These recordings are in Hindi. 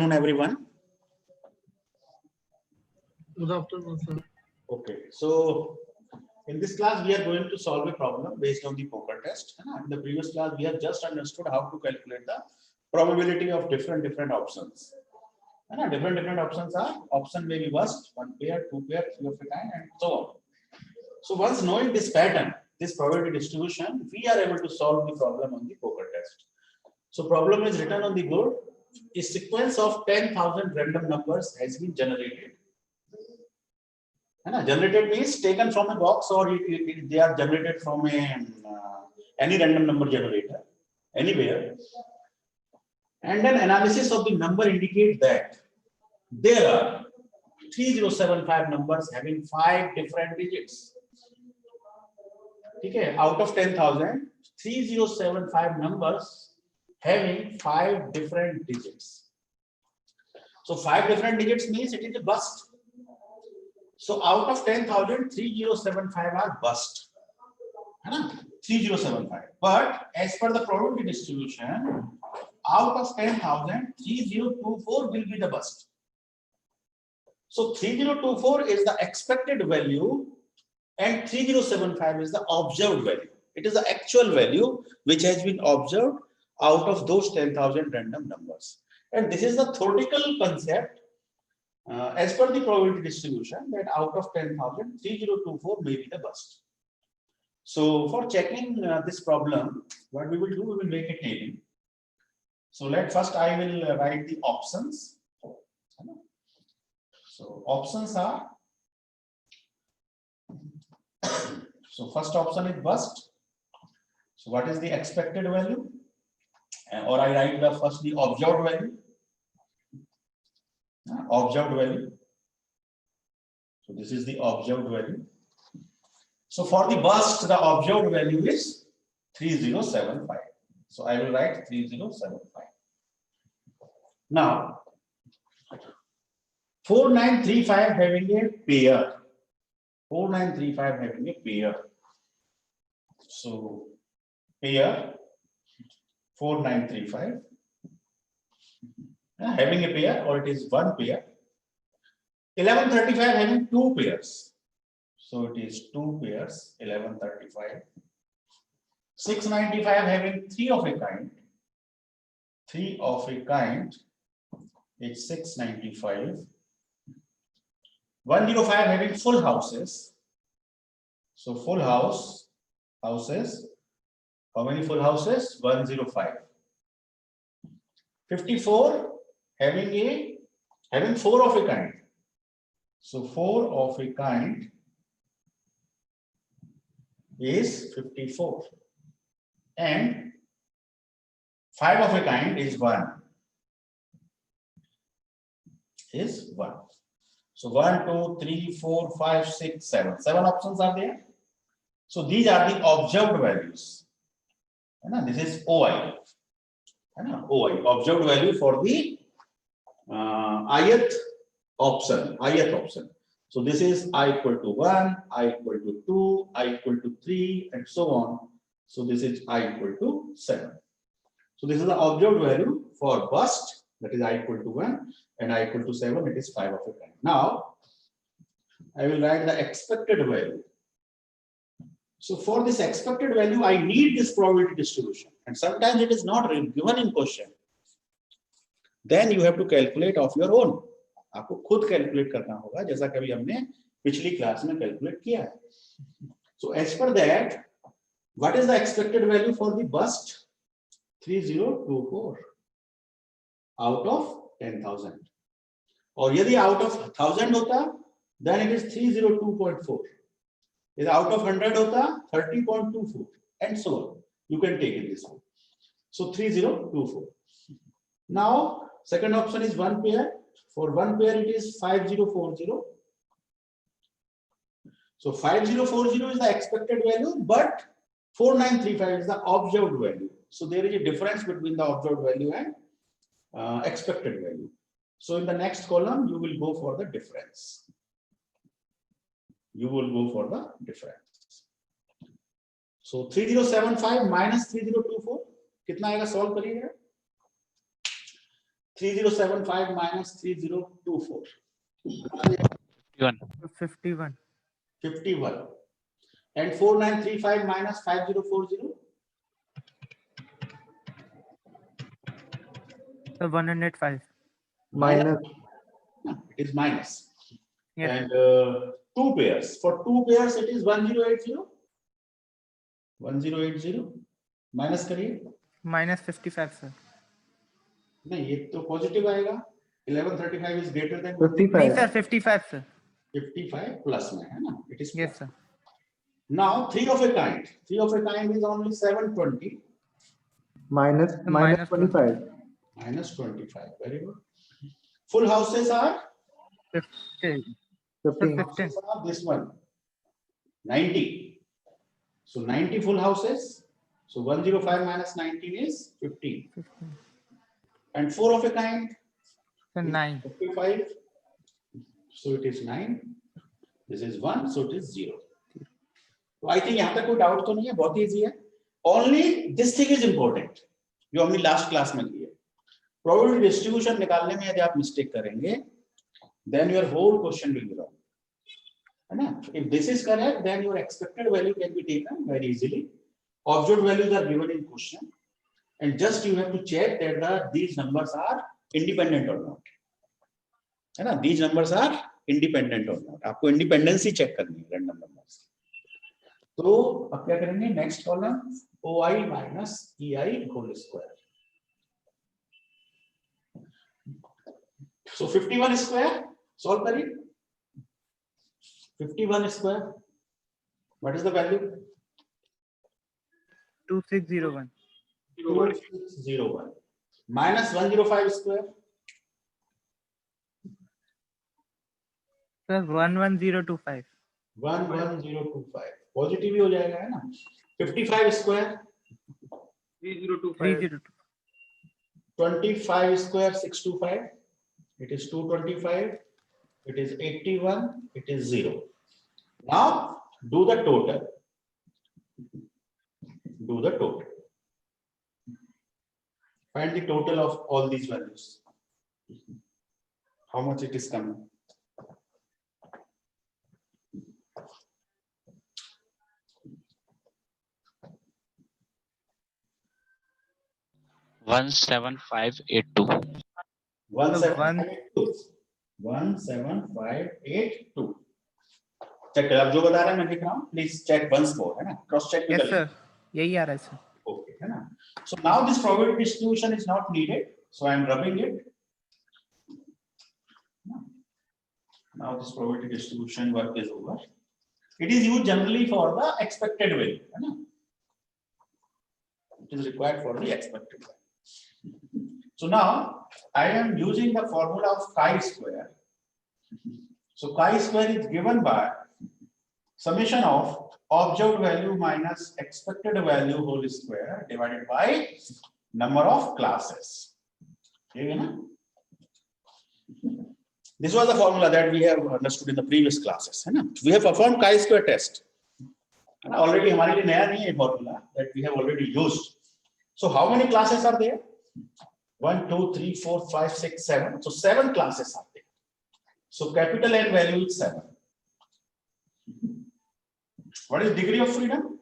Everyone. Good afternoon, sir. Okay, so in this class we are going to solve a problem based on the poker test. In the previous class we have just understood how to calculate the probability of different options. Different options are option may be worst, one pair, two pair, three of a kind, and so on. So once knowing this pattern, this probability distribution, we are able to solve the problem on the poker test. So problem is written on the board. A sequence of 10,000 random numbers has been generated. Generated means taken from a box, or they are generated from any random number generator, anywhere. And then analysis of the number indicates that there are 3075 numbers having 5 different digits. Okay, out of 10,000, 3075 numbers having 5 different digits. So 5 different digits means it is a bust. So out of 10,000, 3075 are bust. 3075. But as per the probability distribution, out of 10,000, 3024 will be the bust. So 3024 is the expected value and 3075 is the observed value. It is the actual value which has been observed out of those 10,000 random numbers. And this is the theoretical concept as per the probability distribution, that out of 10,000, 3024 may be the bust. So for checking this problem, what we will do, we will make a table. So first I will write the options. So options are, so first option is bust. So what is the expected value? Or I write the first the observed value. Observed value. So this is the observed value. So for the bust, the observed value is 3075. So I will write 3075. Now 4935 having a pair. 4935 having a pair. So pair 4935 having a pair, or it is one pair. 1135 having 2 pairs. So it is 2 pairs, 1135. 695 having 3 of a kind. 3 of a kind is 695. 105 having full houses. So full houses. How many full houses? 105. 54 having 4 of a kind. So 4 of a kind is 54. And 5 of a kind is 1. Is 1. So 1, 2, 3, 4, 5, 6, 7. 7 options are there. So these are the observed values. This is OI. OI, observed value for the ith option. So this is I equal to 1, I equal to 2, I equal to 3, and so on. So this is I equal to 7. So this is the observed value for bust, that is I equal to 1, and I equal to 7, it is 5 of a kind. Now I will write the expected value. So for this expected value, I need this probability distribution, and sometimes it is not given in question. Then you have to calculate of your own. आपको खुद कैलकुलेट करना होगा, जैसा कभी हमने पिछली क्लास में कैलकुलेट किया है. So as per that, what is the expected value for the bust? 3024 out of 10,000. और यदि out of 1000 होता, then it is 302.4. If out of 100 होता, 30.24, and so on. You can take it this way. So 3024. Now second option is one pair. For one pair it is 5040. So 5040 is the expected value, but 4935 is the observed value. So there is a difference between the observed value and expected value. So in the next column you will go for the difference. So 3075 minus 3024 कितना आएगा? सॉल्व करिएगा. 3075 minus 3024. 51. 51. And 4935 minus 5040. So 105. Minus. No, it is minus. Yes. And two pairs. For two pairs, it is 1080. 1080. Minus करिए. Minus 55, sir. नहीं, ये तो पॉजिटिव आएगा. 1135 is greater than 55. Sir, 55, sir. 55 plus में है ना? It is Yes, sir. now 3 of a kind. 3 of a kind is only 720 Minus Minus 25. minus 25. Very good. Full houses are 50. 15. 15. this one 90. So 90 full houses. So 105 minus 19 is 15. 15. And 4 of a kind. So 9. 55. So it is 9. This is 1. So it is 0. So I think यहाँ तक कोई डाउट तो नहीं है, बहुत इजी है. Only this thing is important, जो हमने लास्ट क्लास में की है. Probability distribution निकालने में यदि आप मिस्टेक करेंगे, then your whole question will be wrong. है ना? If this is correct, then your expected value can be taken very easily. Observed values are given in question, and just you have to check that these numbers are independent or not. है ना? These numbers are independent or not. आपको इंडिपेंडेंसी चेक करनी है रैंडम नंबर्स. तो अब क्या करेंगे? Next column OI minus EI whole square. So 51 square, solve करिए. 51 square. What is the value? 2601. 2601 minus 105 square. Sir, 11025. 11025. Positive ही हो जाएगा, है ना? 55 square. 302. 25 square 625. It is 225. It is 81. It is 0. Now do the total. Do the total. Find the total of all these values. How much it is coming? One 17582. 17582. 17582. Check अब जो बता रहा है मैं लिख रहा हूँ. प्लीज चेक वंस मोर, है ना? Cross check. Yes, sir. यही आ रहा है, sir. Okay, है ना? So now this probability distribution is not needed. So I am rubbing it. Now this probability distribution work is over. It is used generally for the expected value, है ना? It is required for the expected value. So now I am using the formula of chi-square. So chi-square is given by summation of observed value minus expected value whole square divided by number of classes. This was the formula that we have understood in the previous classes. We have performed chi-square test. Already हमारे लिए नया नहीं है formula that we have already used. So how many classes are there? 1, 2, 3, 4, 5, 6, 7. So 7 classes are there. So capital N value is 7. What is degree of freedom?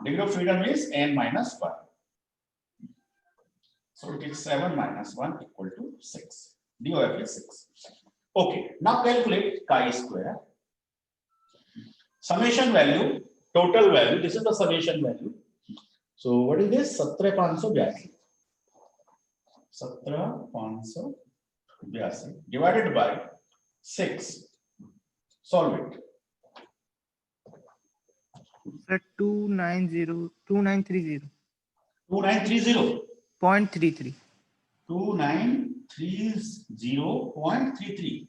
Degree of freedom is n minus 1. So it is 7 minus 1 equal to 6. DOF is 6. Okay, now calculate chi-square. Summation value, total value, this is the summation value. So what is this? 17582. 17582 divided by 6. Solve it. Sir, 2930. 2930. 2930. 0.33. 2930.33.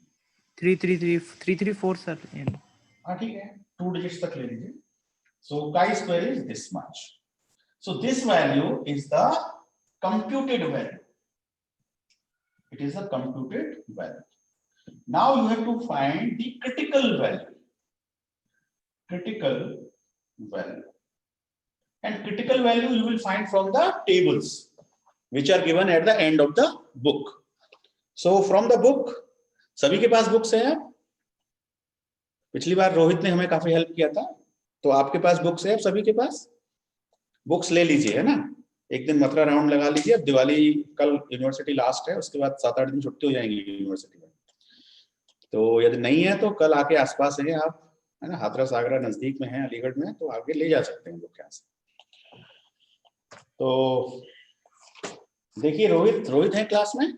334, sir. ठीक है, 2 digits तक ले लीजिए. So chi-square is this much. So this value is the computed value. It is a computed value. Now you have to find the critical value. Critical value. And critical value you will find from the tables. which are given at the end of the book. So from the book, सभी के पास बुक्स है। पिछली बार रोहित ने हमें काफी हेल्प किया था, तो आपके पास बुक्स है, सभी के पास बुक्स ले लीजिए, है ना। एक दिन मथुरा राउंड लगा लीजिए। अब दिवाली कल यूनिवर्सिटी लास्ट है, उसके बाद 7-8 दिन छुट्टी हो जाएंगी यूनिवर्सिटी में। तो यदि नहीं है तो कल आके आसपास है आप, है ना, हाथरस आगरा नजदीक में है, अलीगढ़ में, तो आगे ले जा सकते हैं बुक यहाँ से। तो देखिए रोहित है क्लास में?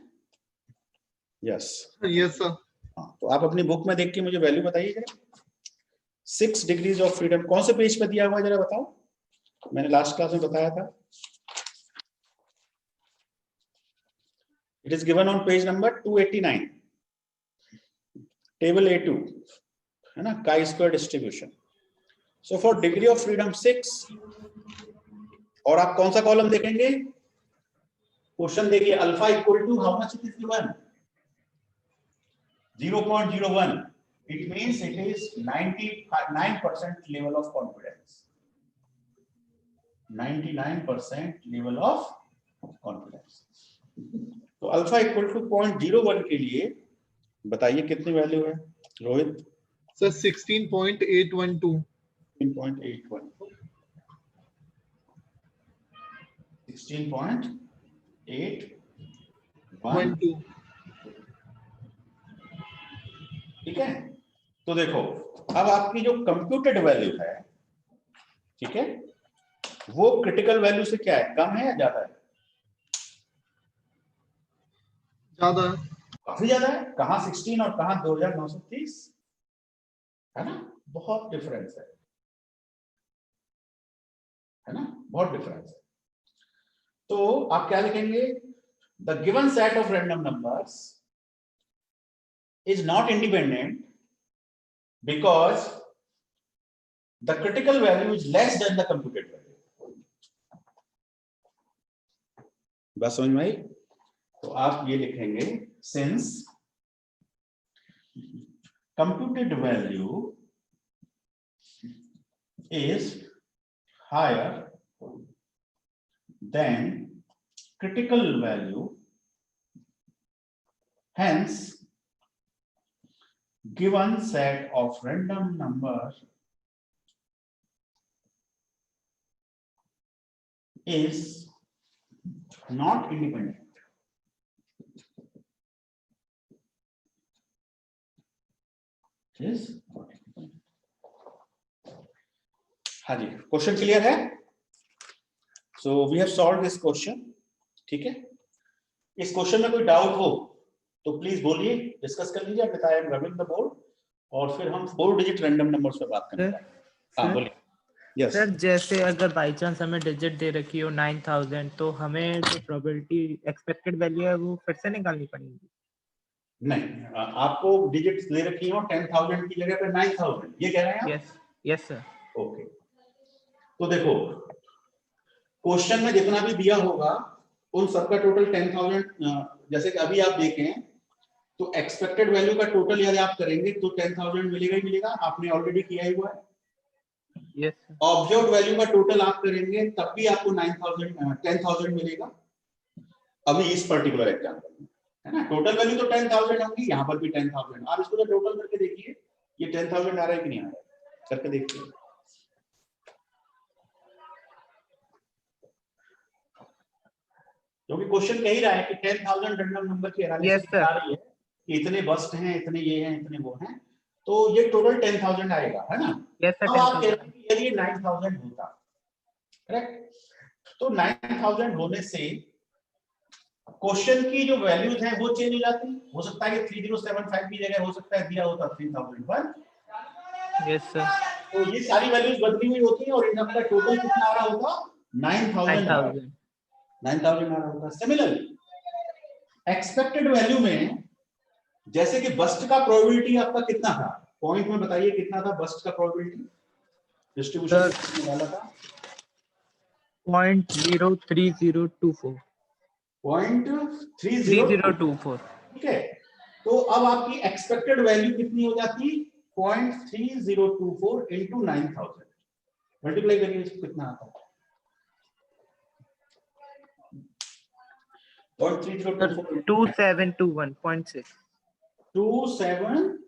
Yes yes sir. हाँ, तो आप अपनी बुक में देख के मुझे वैल्यू बताइए जरा। 6 डिग्रीज ऑफ फ्रीडम कौन से पेज पे दिया हुआ है जरा बताओ। मैंने लास्ट क्लास में बताया था। It is given on page number 289, table A2, है ना, chi square distribution. So for degree of freedom 6, और आप कौन सा कॉलम देखेंगे? क्वेश्चन देखिए, alpha equal to how much it is given? 0.01. It means it is 99% level of confidence. 99% level of confidence. तो अल्फा इक्वल टू 0.01 के लिए बताइए कितनी वैल्यू है रोहित? सर 16.812। 16.81. 16.812. ठीक है। तो देखो अब आपकी जो कंप्यूटेड वैल्यू है, ठीक है, वो क्रिटिकल वैल्यू से क्या है, कम है या ज्यादा है? ज्यादा है। काफी ज्यादा है। कहां 16 और कहां 2930, है ना, बहुत डिफरेंस है ना, बहुत डिफरेंस है। तो आप क्या लिखेंगे? The given set of random numbers is not independent because the critical value is less than the computed value. बस समझ में आई? तो आप ये लिखेंगे, since computed value is higher than critical value, hence given set of random numbers is not independent. Is not independent. हाँ जी, क्वेश्चन क्लियर है? So we have solve this question. ठीक है, इस क्वेश्चन में कोई डाउट हो तो प्लीज बोलिए, डिस्कस कर लीजिए। I am rubbing the board, और फिर हम 4 डिजिट रैंडम नंबर्स पे बात करेंगे। हाँ बोलिए। यस सर जैसे अगर बाई चांस हमें डिजिट दे रखी हो 9000, तो हमें जो प्रोबेबिलिटी एक्सपेक्टेड वैल्यू है वो फिर से निकालनी पड़ेगी? नहीं, आपको डिजिट्स दे रखी हो 10,000 की जगह पे 9,000, ये कह रहे हैं आप? Yes yes sir. ओके, तो देखो क्वेश्चन में जितना भी दिया होगा उन सबका टोटल 10,000, जैसे कि अभी आप देखें तो एक्सपेक्टेड वैल्यू का टोटल यदि आप करेंगे तो 10,000 मिलेगा ही मिलेगा, आपने ऑलरेडी किया ही हुआ है। यस ऑब्जर्व वैल्यू का टोटल आप करेंगे तब भी आपको 10,000 मिलेगा। अभी इस पर्टिकुलर एग्जांपल में, है ना, टोटल वैल्यू तो 10,000 होंगी, यहाँ पर भी 10,000। आप इसको टोटल करके देखिए, ये 10,000 आ रहा है कि नहीं आ रहा है, करके देखिए। क्योंकि क्वेश्चन कह ही रहा है कि 10,000 रैंडम नंबर की एनालिसिस आ रही है कि इतने बस्ट हैं, इतने ये हैं, इतने वो हैं, तो ये टोटल 10,000 आएगा, है ना। Yes sir. अब आप कह रहे हैं कि यदि 9,000 होता, करेक्ट, तो 9,000 होने से क्वेश्चन की जो वैल्यूज हैं वो चेंज हो जाती। हो सकता है कि 3075 की जगह हो सकता है दिया होता 3001। Yes sir. तो ये सारी वैल्यूज बदली हुई होती हैं और इन सबका टोटल कितना आ रहा होगा? 9,000 आ रहा होगा। सिमिलरली एक्सपेक्टेड वैल्यू में जैसे कि बस्ट का प्रोबेबिलिटी आपका कितना था, पॉइंट में बताइए कितना था बस्ट का प्रोबेबिलिटी डिस्ट्रीब्यूशन वाला था? 0.03024। 0.3024। ठीक है, तो अब आपकी एक्सपेक्टेड वैल्यू कितनी हो जाती? 0.3024 इंटू 9,000 मल्टीप्लाई करिए, कितना आता है? 0.3024 2721.6 27.6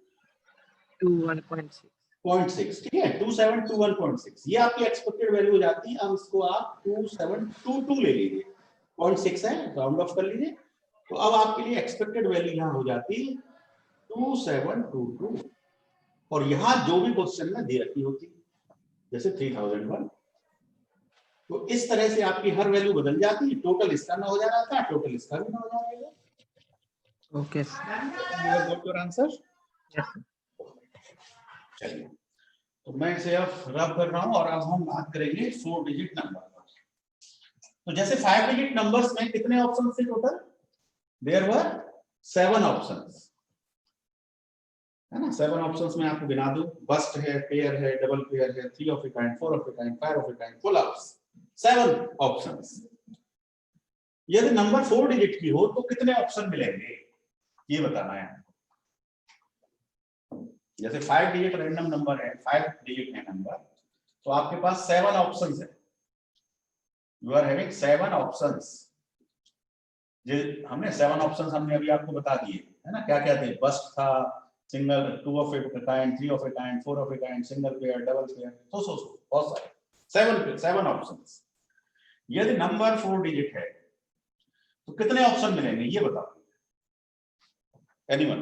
21.6 ठीक है 2721.6 ये आपकी एक्सपेक्टेड वैल्यू हो जाती है। अब इसको आप 2722 ले लीजिए 0.6 है राउंड ऑफ कर लीजिए। तो अब आपके लिए एक्सपेक्टेड वैल्यू यहाँ हो जाती है 2722 और यहाँ जो भी क्वेश्चन में दे रखी होती जैसे 3001। तो इस तरह से आपकी हर वैल्यू बदल जाती है। टोटल इसका ना हो जा रहा था टोटल इसका भी ना हो जाएगा। Okay You have got your answer? Yes चलिए तो मैं इसे अब रब कर रहा हूं और अब हम बात करेंगे 4 डिजिट नंबर पर। तो जैसे 5 डिजिट नंबर्स में कितने ऑप्शन थे टोटल? देयर वर 7 ऑप्शंस है ना। 7 ऑप्शंस में आपको गिना दूं बस्ट है पेयर है डबल पेयर है 3 of a kind 4 of a kind 5 of a kind full house 7 options. यदि नंबर 4 डिजिट की हो तो कितने ऑप्शन मिलेंगे ये बताना है। जैसे 5 डिजिट रैंडम नंबर है 5 डिजिट है नंबर तो आपके पास 7 ऑप्शंस है। You are having 7 options. जो हमने 7 ऑप्शंस हमने अभी आपको बता दिए है ना क्या क्या थे। बस्ट था single 2 of a kind 3 of a kind 4 of a kind single pair double pair so बहुत सारे 7 ऑप्शंस। यदि नंबर 4 डिजिट है तो कितने ऑप्शन मिलेंगे ये बताओ एनीवन।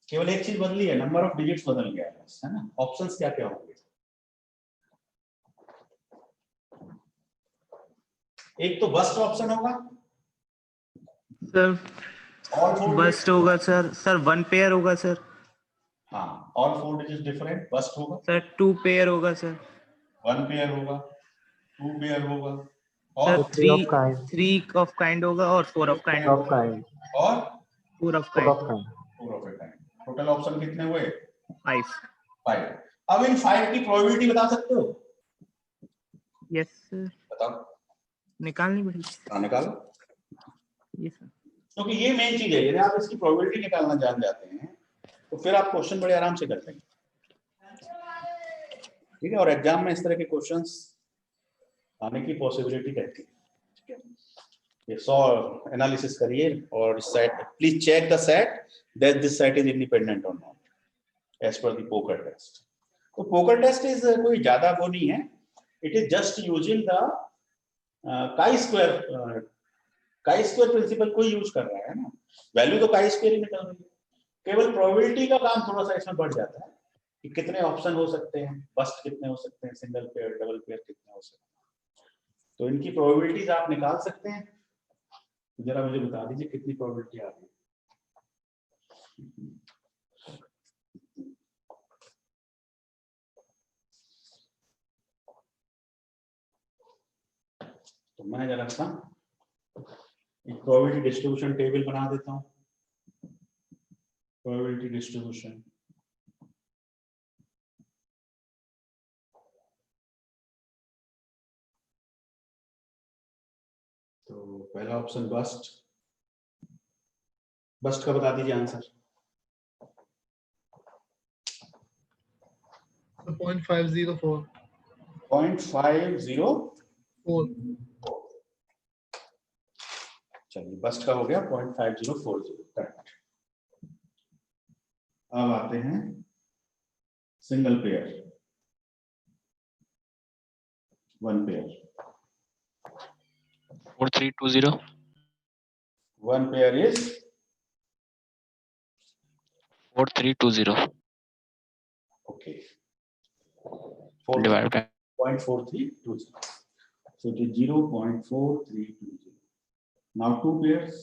केवल एक चीज बदली है नंबर ऑफ डिजिट्स बदल गया है ना। ऑप्शंस क्या क्या होंगे? एक तो बस्ट ऑप्शन होगा सर ऑल 4 बस्ट होगा सर 1 पेयर होगा सर हाँ ऑल 4 डिजिट्स डिफरेंट बस्ट होगा सर 2 पेयर होगा सर 1 पेयर होगा 2 पेयर होगा सर और 3 of kind 3 ऑफ काइंड होगा और 4 ऑफ काइंड of kind और 4 of 4 kind of kind 4 of a kind. Total option कितने हुए? 5 5। अब इन 5 की प्रोबेबिलिटी बता सकते हो? यस सर बताओ निकालनी पड़ेगी हाँ निकालो ये सर क्योंकि ये मेन चीज है। यदि आप इसकी प्रोबेबिलिटी निकालना जान जाते हैं तो फिर आप क्वेश्चन बड़े आराम से कर लेंगे ठीक है। और एग्जाम में इस तरह के क्वेश्चंस आने की पॉसिबिलिटी रहती है। ठीक है ये 100 एनालिसिस करिए और set please check the set that this set is independent और not as per the poker test. तो पोकर टेस्ट इज कोई ज्यादा वो नहीं है। It is just using the chi square principle को यूज कर रहा है ना। वैल्यू तो काई स्क्वायर ही निकल रही है। केवल प्रोबेबिलिटी का काम थोड़ा सा इसमें बढ़ जाता है कि कितने ऑप्शन हो सकते हैं बस्ट कितने हो सकते हैं सिंगल पेयर डबल पेयर कितने हो सकते हैं। तो इनकी प्रोबेबिलिटीज आप निकाल सकते हैं। तो जरा मुझे बता दीजिए कितनी प्रोबेबिलिटी आ रही है। तो मैं जरा सा एक प्रोबेबिलिटी डिस्ट्रीब्यूशन टेबल बना देता हूं। प्रोबेबिलिटी डिस्ट्रीब्यूशन तो पहला ऑप्शन बस्ट का बता दीजिए आंसर। 0.504 0.504 4 चलिए बस्ट का हो गया 0.5040 करेक्ट। अब आते हैं single pair 1 pair 4320 1 pair is 4320 okay divided by 0.4320 so it is 0.4320 now 2 pairs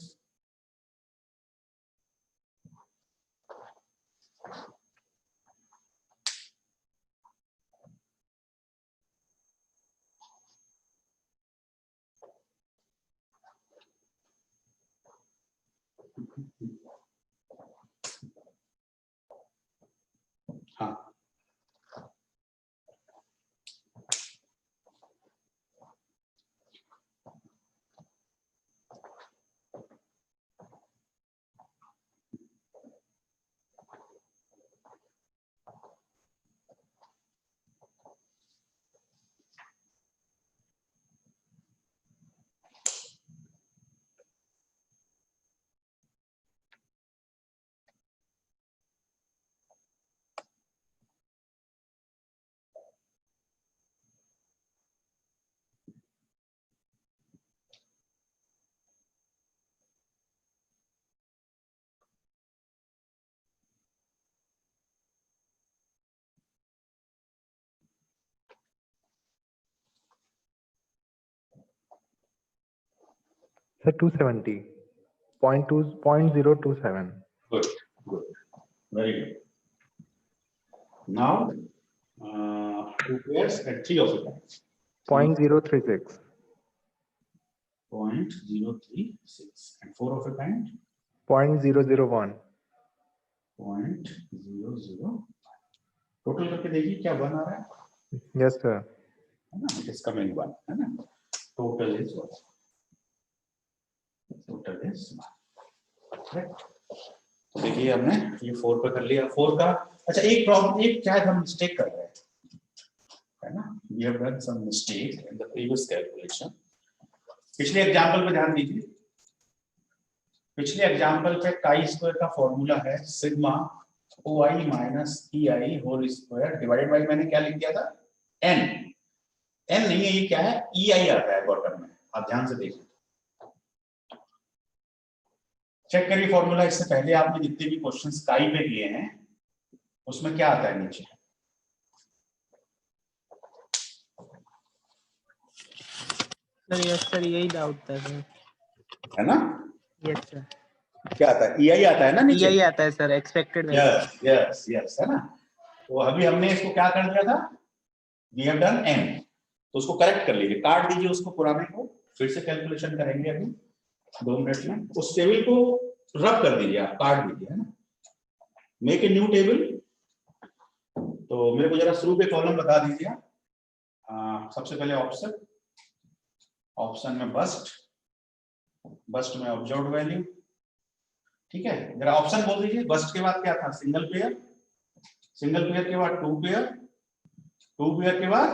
हाँ Sir, 270. 0.027. Good, good, very good. Now, 2 pairs at 3 of a kind. 0.036. 0.036 and 4 of a kind. 0.001. 0.00. Total करके देखिए क्या 1 आ रहा है, Yes, sir. है ना? It is coming 1, है ना? Total is 1. Total is 1. Correct? तो देखिए हमने ये 4 पे कर लिया 4 का। अच्छा एक प्रॉब्लम, एक शायद हम मिस्टेक कर रहे हैं, है ना? We have done some mistake in the previous calculation. पिछले एग्जांपल पे ध्यान दीजिए। पिछले एग्जांपल पे काई स्क्वायर का फॉर्मूला है sigma OI minus EI whole square divided by, मैंने क्या लिख दिया था, n। n नहीं है, ये क्या है, EI आता है बॉटम में, आप ध्यान से देखिए, चेक करिए फॉर्मूला। इससे पहले आपने जितने भी क्वेश्चंस काई पे किए हैं उसमें क्या आता है नीचे, सर यस सर, यही डाउट था सर। है ना? यस सर, क्या आता है, EI आता है ना नीचे। यही आता है sir, expected value. Yes yes yes, है ना? तो अभी हमने इसको क्या कर दिया था, वी हैव डन n, तो उसको करेक्ट कर लीजिए, काट दीजिए उसको पुराने को, फिर से कैलकुलेशन करेंगे अभी 2 मिनट में। उस टेबल को रब कर दीजिए, आप काट दीजिए, है ना? Make a new table. तो मेरे को जरा शुरू पे कॉलम बता दीजिए। सबसे पहले ऑप्शन, ऑप्शन में बस्ट, बस्ट में ऑब्जर्व्ड वैल्यू, ठीक है? जरा ऑप्शन बोल दीजिए। बस्ट के बाद क्या था, सिंगल पेयर, सिंगल पेयर के बाद 2 पेयर, 2 पेयर के बाद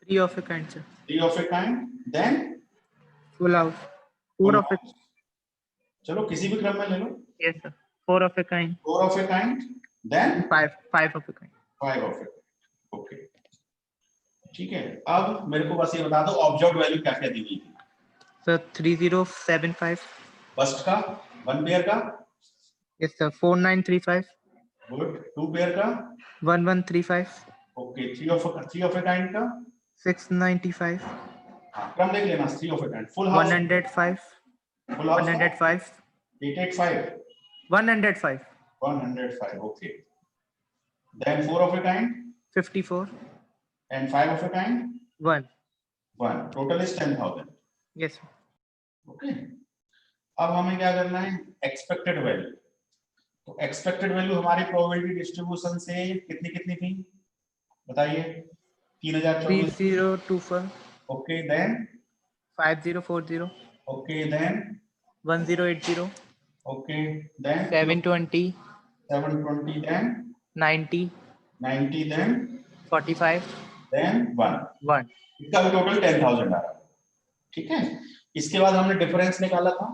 3 of a kind sir, 3 of a kind, then full house, 4 of a, चलो किसी भी क्रम में ले लो। Yes sir, 4 of a kind, 4 of a kind, then 5 of a kind. 5 of a kind. Okay, ठीक है। अब मेरे को बस ये बता दो ऑब्जर्व्ड वैल्यू क्या क्या दी हुई थी। सर 3075, फर्स्ट का 1 पेयर का, यस सर 4935, गुड, 2 पेयर का, 1135, ओके, 3 ऑफ ए काइंड का, 695, हाँ क्रम देख लेना, 3 of a kind, full house, 105, full house 105, 885, 105, 105, okay, then 4 of a kind 54, and 5 of a kind, 1, 1, total is 10,000, yes sir. Okay. अब हमें क्या करना है, एक्सपेक्टेड वैल्यू। तो एक्सपेक्टेड वैल्यू हमारी प्रोबेबिलिटी डिस्ट्रीब्यूशन से कितनी कितनी थी बताइए, 3024, 3024, okay, then 5040, okay, then 1080, okay, then 720, 720, then 90, 90, then 45, then 1, इसका भी टोटल 10,000 आ रहा है, ठीक है। इसके बाद हमने डिफरेंस निकाला था,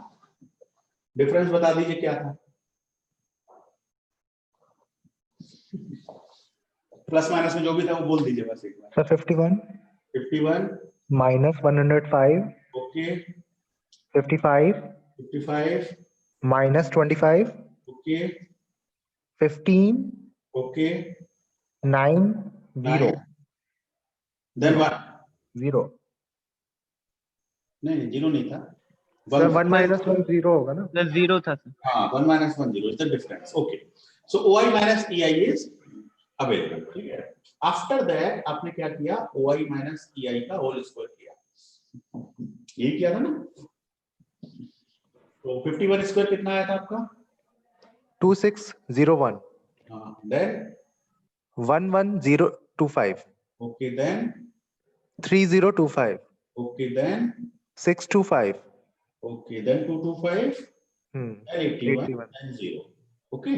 डिफरेंस बता दीजिए क्या था, प्लस माइनस में जो भी था वो बोल दीजिए बस एक बार। Sir, 51 51, minus 105, okay, 55 55, minus 25, okay, 15, okay, 9, 0, then 1, 0. नहीं 0 नहीं था, Sir, 1 minus 1, 0 होगा ना? प्लस 0 था सर। हाँ 1 minus 1 0 is the difference, okay, so OI minus EI is available, ठीक है। आफ्टर दैट आपने क्या किया, OI minus EI का होल स्क्वायर किया, यही किया था ना। तो 51 स्क्वायर कितना आया था आपका, 2601, हाँ, then 11025, okay, then 3025, okay, then 625, okay, then 225, hmm, then 81 81. and 0, okay.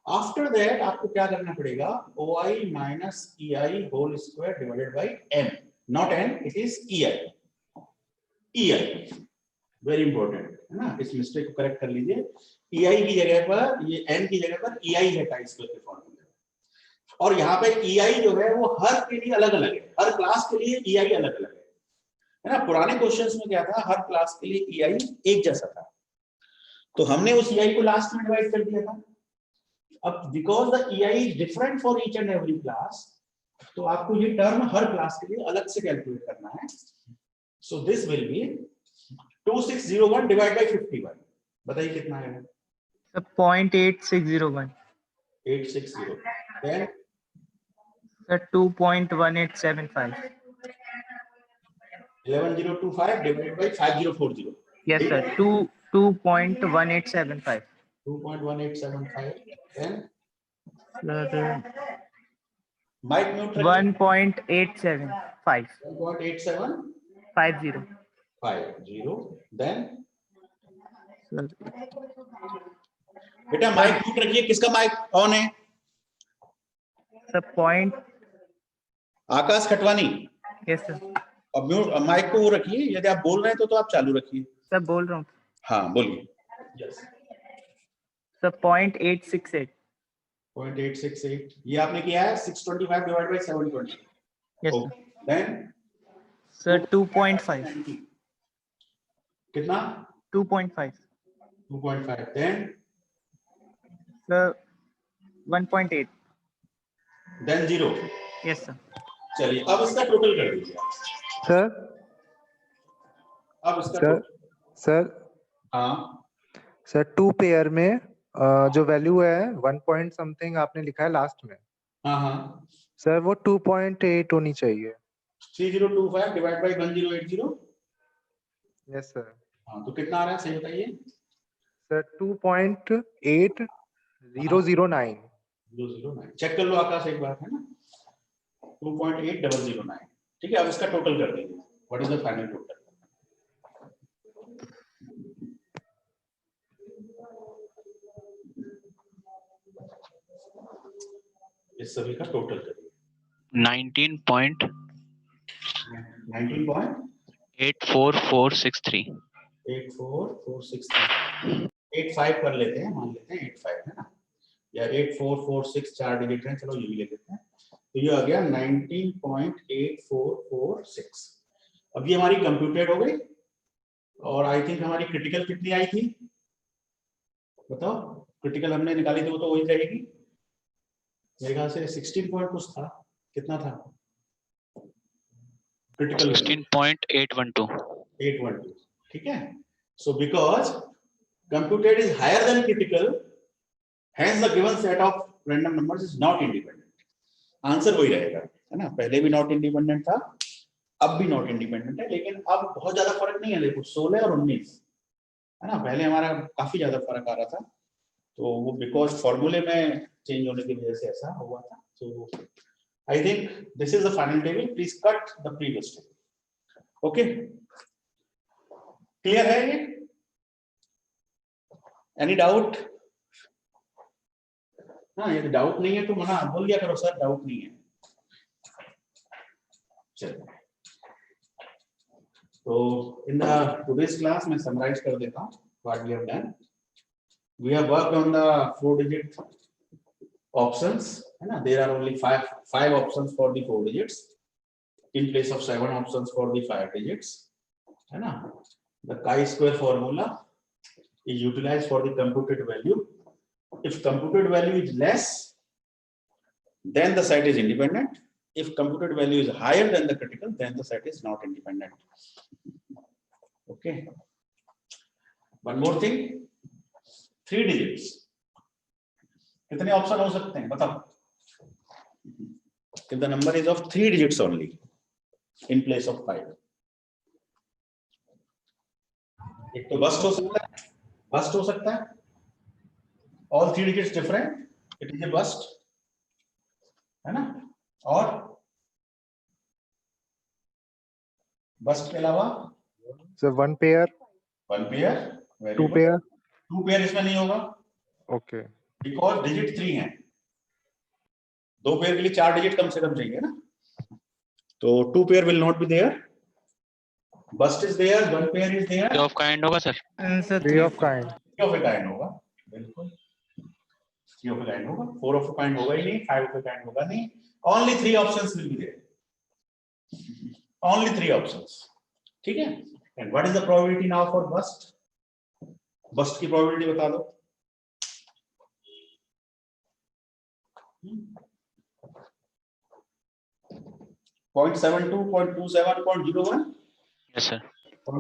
After that आपको क्या करना पड़ेगा, OI minus EI whole square divided by n, not n, it is EI, EI very important है ना, इस मिस्टेक को करेक्ट कर लीजिए। EI की जगह पर, ये n की जगह पर EI है काई स्क्वायर के फॉर्मूले में, और यहाँ पे EI जो है वो हर के लिए अलग अलग है, हर क्लास के लिए EI अलग अलग है ना। पुराने क्वेश्चंस में क्या था, हर क्लास के लिए EI एक जैसा था, तो हमने उस EI को लास्ट में डिवाइड कर दिया था। अब because the EI is different for each and every class, तो आपको ये टर्म हर क्लास के लिए अलग से कैलकुलेट करना है। So this will be 2601 divide by 51, बताइए कितना आएगा? Sir 0.8601 860, then sir 2.1875 11025 divide by 5040, yes sir 2.1875 2.1875, then sir mic mute रखिए, 1.875 1.8750, 50 then सर बेटा माइक म्यूट रखिए, किसका माइक ऑन है? Sir point Akash Khatwani, yes sir अब म्यूट माइक को वो रखिए, यदि आप बोल रहे हैं तो आप चालू रखिए। सर बोल रहा हूँ हाँ बोलिए। यस, सर 0.868 0.868, ये आपने किया है 625 divide by 720, yes sir okay, then sir 2.5 कितना? 2.5 2.5, then sir 1.8 then 0। Yes sir चलिए अब इसका टोटल कर दीजिए, सर अब इसका सर total- सर हाँ सर 2 पेयर में जो वैल्यू है 1 पॉइंट समथिंग आपने लिखा है लास्ट में, हाँ हाँ, सर वो 2.8 होनी चाहिए। 3025 डिवाइड बाय 1080, यस सर। हाँ तो कितना आ रहा है सही बताइए? सर 2.8009। 209, चेक कर लो आकाश एक बार, है ना? 2.8009, ठीक है। अब इसका टोटल कर दीजिए, what is the final total? इस सभी का टोटल करिए। 19.8446 19.84463, 85 कर लेते हैं, मान लेते हैं 85 है ना, या 8446 4 डिजिट है, चलो ये भी ले लेते हैं। तो ये आ गया 19.8446। अब ये हमारी कंप्यूटेड हो गई, और आई थिंक हमारी क्रिटिकल कितनी आई थी बताओ? क्रिटिकल हमने निकाली थी, वो तो वही रहेगी मेरे ख्याल से 16 पॉइंट कुछ था, कितना था क्रिटिकल? 16.812 812, ठीक है। So because computed is higher than critical, hence the given set of random numbers is not independent. Answer वही रहेगा, है ना? पहले भी नॉट इंडिपेंडेंट था, अब भी नॉट इंडिपेंडेंट है, लेकिन अब बहुत ज्यादा फर्क नहीं है। देखो 16 और 19 है ना, पहले हमारा काफी ज्यादा फर्क आ रहा था, तो वो बिकॉज फॉर्मूले में चेंज होने की वजह से ऐसा हुआ था। तो I think this is the final table, please cut the previous table. Okay, clear है ये? Any doubt? हाँ, यदि डाउट नहीं है तो मना बोल दिया करो, सर डाउट नहीं है। चलो, तो इन द टुडेस क्लास मैं समराइज कर देता हूँ what we have done. We have worked on the 4 digit options, है ना? There are only 5 options for the 4 digits in place of 7 options for the 5 digits, है ना? The chi-square formula is utilized for the computed value. If computed value is less, then the set is independent. If computed value is higher than the critical, then the set is not independent. Okay. One more thing, 3 digits. कितने ऑप्शन हो सकते हैं बताओ? If the number is of 3 digits only in place of 5. एक तो बस्ट हो सकता है, बस्ट हो सकता है, all 3 digits different, it is a bust, है ना? और बस्ट के अलावा sir 1 pair, 1 pair, 2 pair. 2 pair इसमें नहीं होगा ओके, बिकॉज डिजिट 3 है, 2 पेयर के लिए 4 डिजिट कम से कम चाहिए ना, तो 2 pair will not be there, bust is there, 1 pair is there, of kind होगा sir. Answer 3 of kind. 3 of a kind होगा, बिल्कुल 3 ऑफ ए काइंड होगा, 4 ऑफ ए काइंड होगा ही नहीं, 5 ऑफ ए काइंड होगा नहीं, only 3 options will be there, only 3 options, ठीक है। And what is the probability now for bust? Bust की प्रोबेबिलिटी बता दो। .72, .27, .01, yes sir.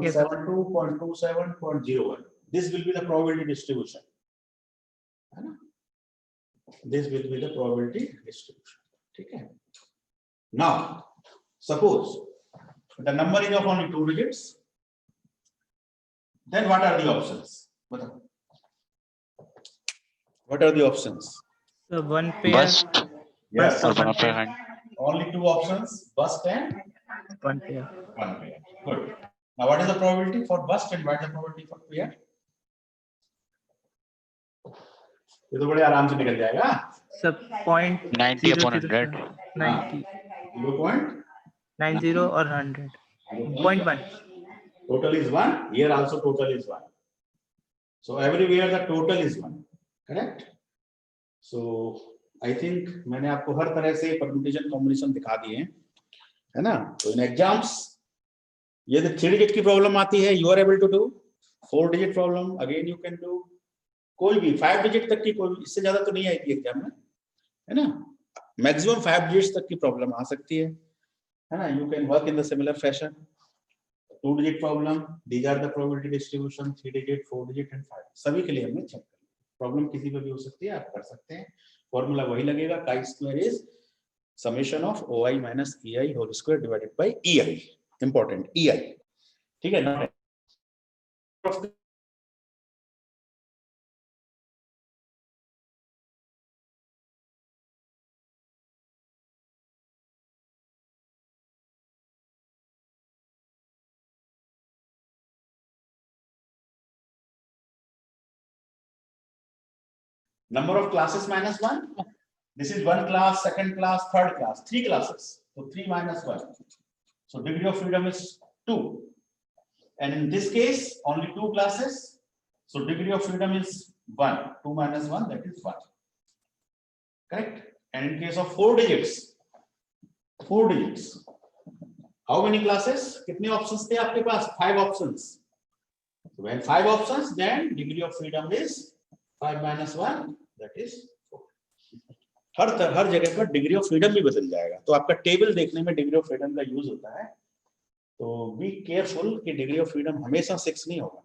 Yes, sir. 0.72, 0.27, 0.01. This will be the probability distribution. है ना? This will be the probability distribution. ठीक है? Now, suppose the number is of only 2 digits. Then what are the options? बताओ. What are the options? So one pair, Bust Yes, or one of a hand. only 2 options, bust and one pair. one pair. Good. Now, what is the probability for bust and what is the probability for pair? ये तो बड़े आराम से निकल जाएगा. सब point 90 upon 100. 90 0.90 or 100. 0.1. Total is 1. Here also total is 1. So everywhere the total is 1. Correct? So I think मैंने आपको हर तरह से permutation combination दिखा दिए हैं, है ना? तो in exams ये तो 3 digit की प्रॉब्लम आती है, you are able to do 4 digit problem, again you can do कोई भी 5 digit तक की, कोई इससे ज्यादा तो नहीं आएगी एग्जाम में, है ना? मैक्सिमम 5 digits तक की प्रॉब्लम आ सकती है ना? You can work in the similar fashion. 2 digit problem, these are the probability distribution, 3 digit, 4 digit and 5. सभी के लिए हमने चेक कर लिया. प्रॉब्लम किसी पे भी हो सकती है, आप कर सकते हैं. फॉर्मूला वही लगेगा, chi square is summation of OI minus EI whole square divided by EI. Important, EI. ठीक है ना? Number of classes minus 1. This is 1 class, 2nd class, 3rd class, 3 classes. So 3 minus 1. So degree of freedom is 2. And in this case, only 2 classes. So degree of freedom is 1. 2 minus 1, that is 1. Correct? And in case of 4 digits, 4 digits. How many classes? कितने options थे आपके पास? 5 options. So when 5 options, then degree of freedom is 5 minus 1, that is 4. हर जगह पर डिग्री ऑफ फ्रीडम भी बदल जाएगा. तो आपका टेबल देखने में डिग्री ऑफ फ्रीडम का यूज होता है. तो बी केयरफुल कि डिग्री ऑफ फ्रीडम हमेशा 6 नहीं होगा.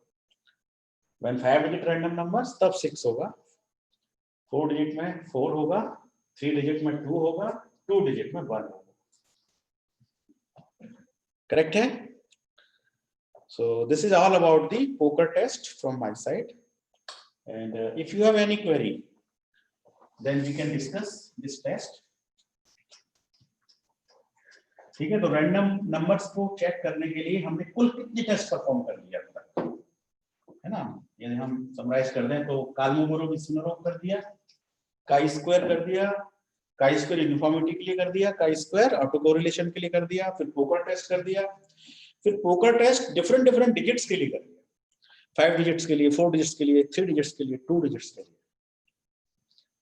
When 5 digit random numbers तब 6 होगा, 4 digit में 4 होगा, 3 digit में 2 होगा, 2 digit में 1 होगा. करेक्ट है? So this is all about the poker test from my side. And if you have any query, then we can discuss this test. ठीक है? तो रैंडम नंबर्स को चेक करने के लिए हमने कुल कितने टेस्ट परफॉर्म कर लिया अब तक, है ना? यदि हम समराइज कर दें तो काल्मो-बोरो-विस्नोरोव कर दिया, काई स्क्वायर कर दिया, काई स्क्वायर यूनिफॉर्मिटी के लिए कर दिया, काई स्क्वायर ऑटो कोरिलेशन के लिए कर दिया, फिर पोकर टेस्ट कर दिया, फिर पोकर टेस्ट डिफरेंट डिजिट्स के लिए कर दिया. 5 digits के लिए, 4 digits के लिए, 3 digits के लिए, 2 digits के लिए.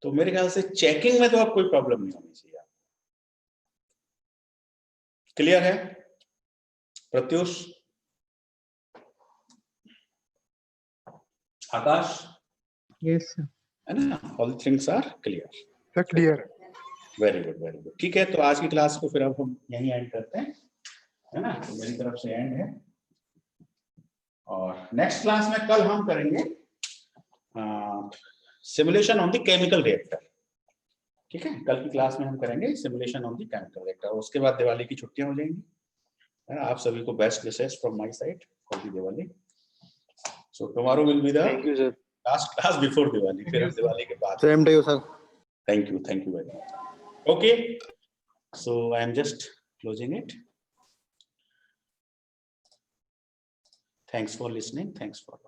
तो मेरे ख्याल से चेकिंग में तो आप कोई प्रॉब्लम नहीं होनी चाहिए. क्लियर है प्रत्युष, आकाश? Yes, sir. है ना? All things are clear. Sir clear. Very good, very good. ठीक है, तो आज की क्लास को फिर अब हम यहीं एंड करते हैं, है ना? तो मेरी तरफ से एंड है. और नेक्स्ट क्लास में कल हम करेंगे simulation on the chemical reactor. ठीक है? कल की क्लास में हम करेंगे simulation on the chemical reactor. उसके बाद दिवाली की छुट्टियां हो जाएंगी, है ना? आप सभी को best wishes from my side for the Diwali. So tomorrow will be the Thank you, sir. Last class before Diwali. फिर हम दिवाली के बाद. Same to you, sir. Thank you very much. Okay, so I am just closing it. Thanks for listening. Thanks for